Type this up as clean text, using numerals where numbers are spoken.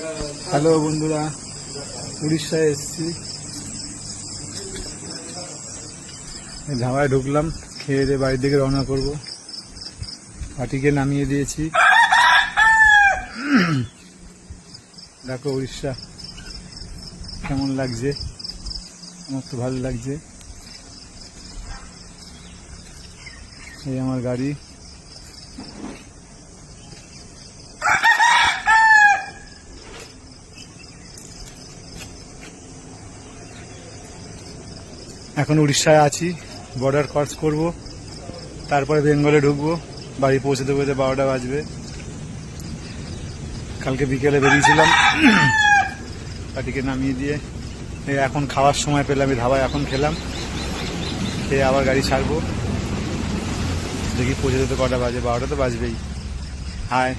Hello বন্ধুরা, উড়িষ্যায় এসেছি, ধাবায় ঢুকলাম, খেয়ে দিয়ে বাড়ির দিকে রওনা করব। পাটিকে নামিয়ে দিয়েছি। দেখো উড়িষ্যা কেমন লাগছে, আমার তো ভালো লাগছে। এই আমার গাড়ি। এখন উড়িষ্যায় আছি, বর্ডার ক্রস করব, তারপরে বেঙ্গলে ঢুকবো। বাড়ি পৌঁছতে পৌঁছতে 12টা বাজবে। কালকে বিকেলে বেরিয়েছিলাম, পাটিকে নামিয়ে দিয়ে এখন খাওয়ার সময় পেলাম, আমি ধাবায় এখন খেলাম, খেয়ে আবার গাড়ি ছাড়বো। দেখি পৌঁছতে তো কটা বাজে, 12টা তো বাজবেই। হায়।